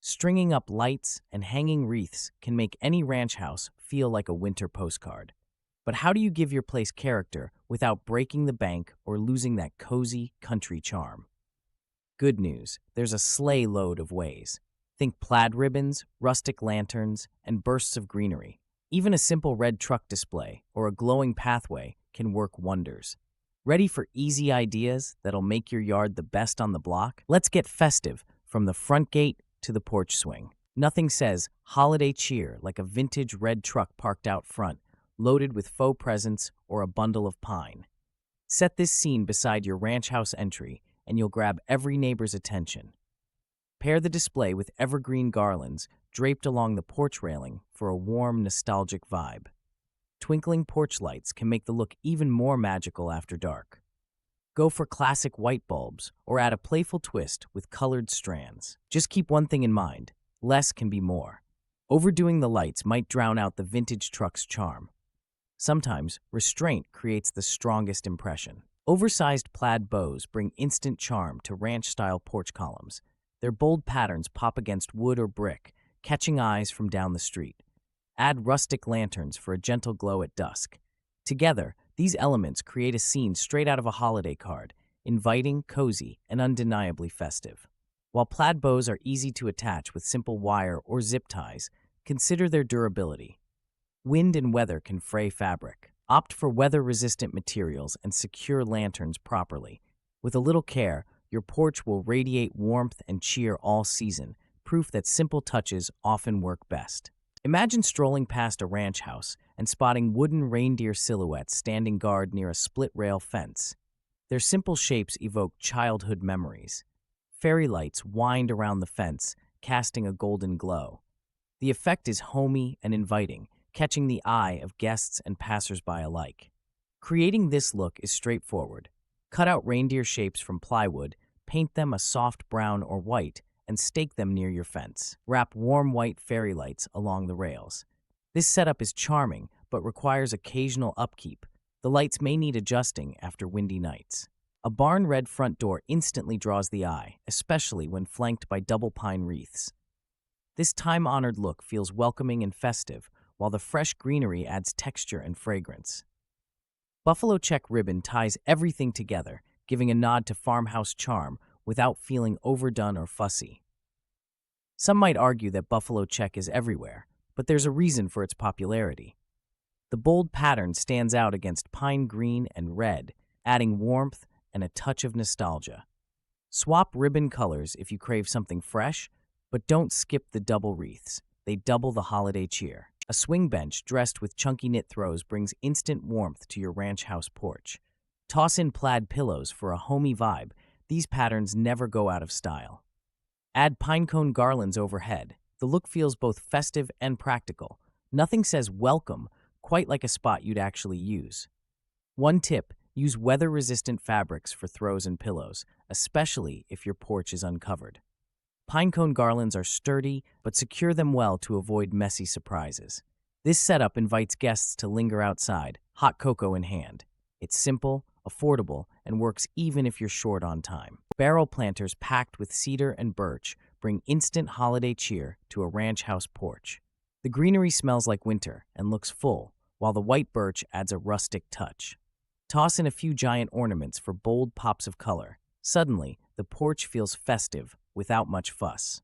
Stringing up lights and hanging wreaths can make any ranch house feel like a winter postcard. But how do you give your place character without breaking the bank or losing that cozy country charm? Good news, there's a sleigh load of ways. Think plaid ribbons, rustic lanterns, and bursts of greenery. Even a simple red truck display or a glowing pathway can work wonders. Ready for easy ideas that'll make your yard the best on the block? Let's get festive from the front gate to the porch swing. Nothing says holiday cheer like a vintage red truck parked out front, loaded with faux presents or a bundle of pine. Set this scene beside your ranch house entry, and you'll grab every neighbor's attention. Pair the display with evergreen garlands draped along the porch railing for a warm, nostalgic vibe. Twinkling porch lights can make the look even more magical after dark. Go for classic white bulbs or add a playful twist with colored strands. Just keep one thing in mind: less can be more. Overdoing the lights might drown out the vintage truck's charm. Sometimes, restraint creates the strongest impression. Oversized plaid bows bring instant charm to ranch-style porch columns. Their bold patterns pop against wood or brick, catching eyes from down the street. Add rustic lanterns for a gentle glow at dusk. Together, these elements create a scene straight out of a holiday card, inviting, cozy, and undeniably festive. While plaid bows are easy to attach with simple wire or zip ties, consider their durability. Wind and weather can fray fabric. Opt for weather-resistant materials and secure lanterns properly. With a little care, your porch will radiate warmth and cheer all season, proof that simple touches often work best. Imagine strolling past a ranch house and spotting wooden reindeer silhouettes standing guard near a split-rail fence. Their simple shapes evoke childhood memories. Fairy lights wind around the fence, casting a golden glow. The effect is homey and inviting, catching the eye of guests and passersby alike. Creating this look is straightforward. Cut out reindeer shapes from plywood, paint them a soft brown or white, and stake them near your fence. Wrap warm white fairy lights along the rails. This setup is charming, but requires occasional upkeep. The lights may need adjusting after windy nights. A barn red front door instantly draws the eye, especially when flanked by double pine wreaths. This time-honored look feels welcoming and festive, while the fresh greenery adds texture and fragrance. Buffalo check ribbon ties everything together, giving a nod to farmhouse charm without feeling overdone or fussy. Some might argue that buffalo check is everywhere, but there's a reason for its popularity. The bold pattern stands out against pine green and red, adding warmth and a touch of nostalgia. Swap ribbon colors if you crave something fresh, but don't skip the double wreaths. They double the holiday cheer. A swing bench dressed with chunky knit throws brings instant warmth to your ranch house porch. Toss in plaid pillows for a homey vibe. These patterns never go out of style. Add pinecone garlands overhead. The look feels both festive and practical. Nothing says welcome quite like a spot you'd actually use. One tip: use weather-resistant fabrics for throws and pillows, especially if your porch is uncovered. Pinecone garlands are sturdy, but secure them well to avoid messy surprises. This setup invites guests to linger outside, hot cocoa in hand. It's simple, affordable, and works even if you're short on time. Barrel planters packed with cedar and birch bring instant holiday cheer to a ranch house porch. The greenery smells like winter and looks full, while the white birch adds a rustic touch. Toss in a few giant ornaments for bold pops of color. Suddenly, the porch feels festive without much fuss.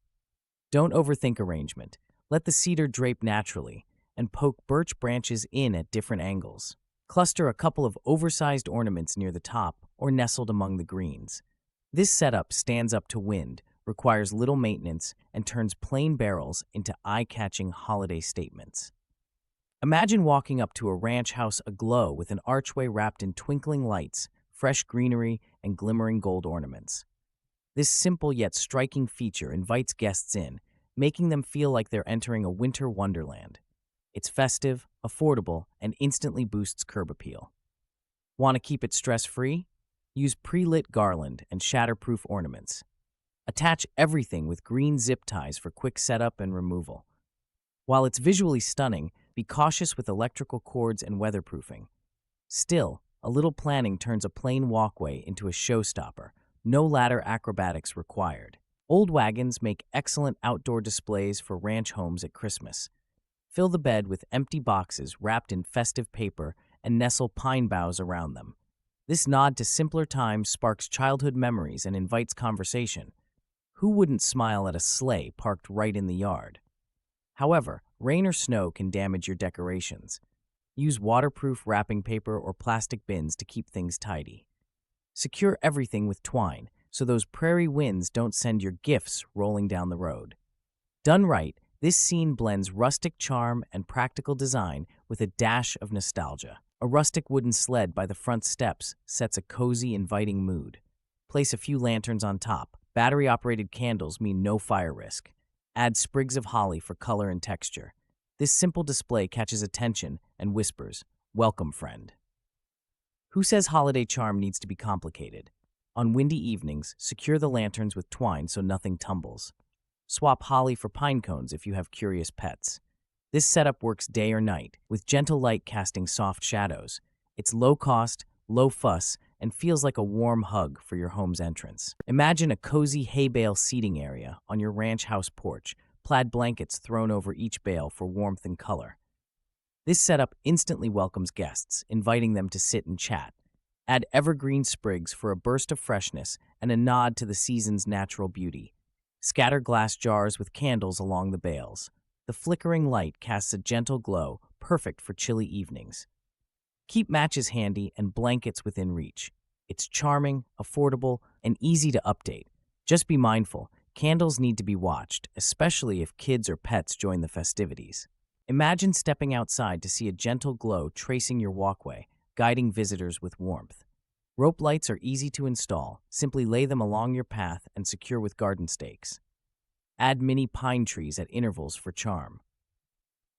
Don't overthink arrangement. Let the cedar drape naturally, and poke birch branches in at different angles. Cluster a couple of oversized ornaments near the top or nestled among the greens. This setup stands up to wind, requires little maintenance, and turns plain barrels into eye-catching holiday statements. Imagine walking up to a ranch house aglow with an archway wrapped in twinkling lights, fresh greenery, and glimmering gold ornaments. This simple yet striking feature invites guests in, making them feel like they're entering a winter wonderland. It's festive, affordable, and instantly boosts curb appeal. Want to keep it stress-free? Use pre-lit garland and shatterproof ornaments. Attach everything with green zip ties for quick setup and removal. While it's visually stunning, be cautious with electrical cords and weatherproofing. Still, a little planning turns a plain walkway into a showstopper. No ladder acrobatics required. Old wagons make excellent outdoor displays for ranch homes at Christmas. Fill the bed with empty boxes wrapped in festive paper and nestle pine boughs around them. This nod to simpler times sparks childhood memories and invites conversation. Who wouldn't smile at a sleigh parked right in the yard? However, rain or snow can damage your decorations. Use waterproof wrapping paper or plastic bins to keep things tidy. Secure everything with twine so those prairie winds don't send your gifts rolling down the road. Done right, this scene blends rustic charm and practical design with a dash of nostalgia. A rustic wooden sled by the front steps sets a cozy, inviting mood. Place a few lanterns on top. Battery-operated candles mean no fire risk. Add sprigs of holly for color and texture. This simple display catches attention and whispers, "Welcome, friend." Who says holiday charm needs to be complicated? On windy evenings, secure the lanterns with twine so nothing tumbles. Swap holly for pine cones if you have curious pets. This setup works day or night, with gentle light casting soft shadows. It's low cost, low fuss, and feels like a warm hug for your home's entrance. Imagine a cozy hay bale seating area on your ranch house porch, plaid blankets thrown over each bale for warmth and color. This setup instantly welcomes guests, inviting them to sit and chat. Add evergreen sprigs for a burst of freshness and a nod to the season's natural beauty. Scatter glass jars with candles along the bales. The flickering light casts a gentle glow, perfect for chilly evenings. Keep matches handy and blankets within reach. It's charming, affordable, and easy to update. Just be mindful, candles need to be watched, especially if kids or pets join the festivities. Imagine stepping outside to see a gentle glow tracing your walkway, guiding visitors with warmth. Rope lights are easy to install. Simply lay them along your path and secure with garden stakes. Add mini pine trees at intervals for charm.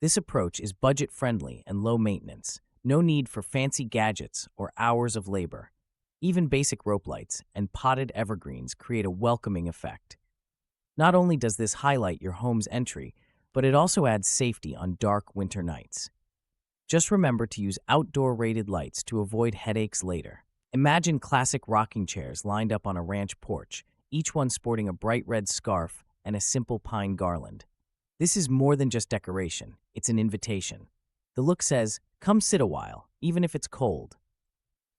This approach is budget-friendly and low maintenance. No need for fancy gadgets or hours of labor. Even basic rope lights and potted evergreens create a welcoming effect. Not only does this highlight your home's entry, but it also adds safety on dark winter nights. Just remember to use outdoor-rated lights to avoid headaches later. Imagine classic rocking chairs lined up on a ranch porch, each one sporting a bright red scarf and a simple pine garland. This is more than just decoration, it's an invitation. The look says, "Come sit a while, even if it's cold."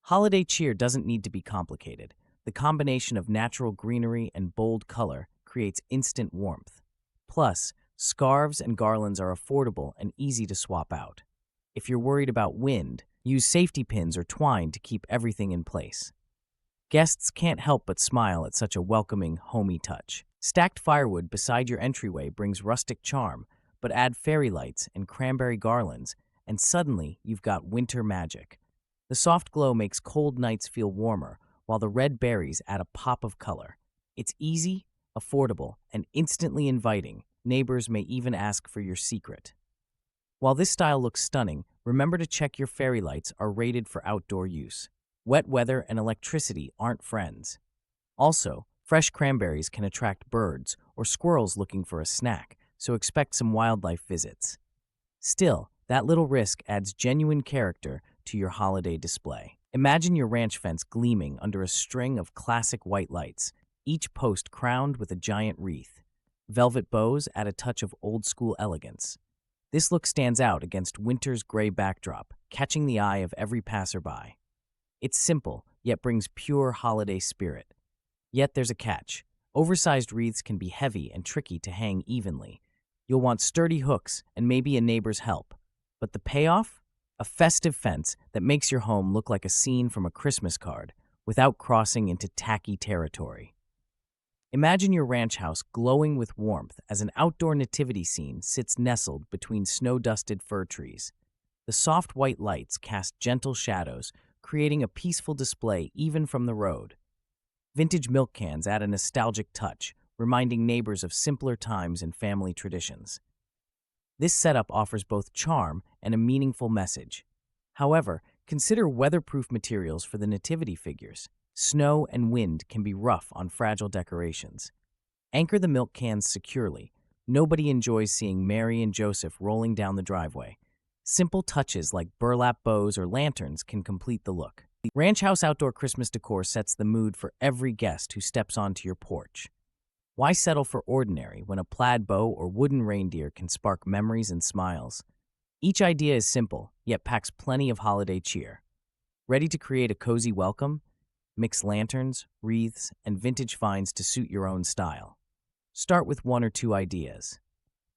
Holiday cheer doesn't need to be complicated. The combination of natural greenery and bold color creates instant warmth. Plus, scarves and garlands are affordable and easy to swap out. If you're worried about wind, use safety pins or twine to keep everything in place. Guests can't help but smile at such a welcoming, homey touch. Stacked firewood beside your entryway brings rustic charm, but add fairy lights and cranberry garlands, and suddenly you've got winter magic. The soft glow makes cold nights feel warmer, while the red berries add a pop of color. It's easy, affordable, and instantly inviting. Neighbors may even ask for your secret. While this style looks stunning, remember to check your fairy lights are rated for outdoor use. Wet weather and electricity aren't friends. Also, fresh cranberries can attract birds or squirrels looking for a snack, so expect some wildlife visits. Still, that little risk adds genuine character to your holiday display. Imagine your ranch fence gleaming under a string of classic white lights, each post crowned with a giant wreath. Velvet bows add a touch of old-school elegance. This look stands out against winter's gray backdrop, catching the eye of every passerby. It's simple, yet brings pure holiday spirit. Yet there's a catch. Oversized wreaths can be heavy and tricky to hang evenly. You'll want sturdy hooks and maybe a neighbor's help. But the payoff? A festive fence that makes your home look like a scene from a Christmas card without crossing into tacky territory. Imagine your ranch house glowing with warmth as an outdoor nativity scene sits nestled between snow-dusted fir trees. The soft white lights cast gentle shadows, creating a peaceful display even from the road. Vintage milk cans add a nostalgic touch, reminding neighbors of simpler times and family traditions. This setup offers both charm and a meaningful message. However, consider weatherproof materials for the nativity figures. Snow and wind can be rough on fragile decorations. Anchor the milk cans securely. Nobody enjoys seeing Mary and Joseph rolling down the driveway. Simple touches like burlap bows or lanterns can complete the look. Ranch House outdoor Christmas decor sets the mood for every guest who steps onto your porch. Why settle for ordinary when a plaid bow or wooden reindeer can spark memories and smiles? Each idea is simple, yet packs plenty of holiday cheer. Ready to create a cozy welcome? Mix lanterns, wreaths, and vintage finds to suit your own style. Start with one or two ideas.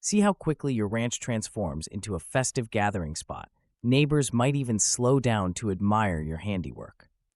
See how quickly your ranch transforms into a festive gathering spot. Neighbors might even slow down to admire your handiwork.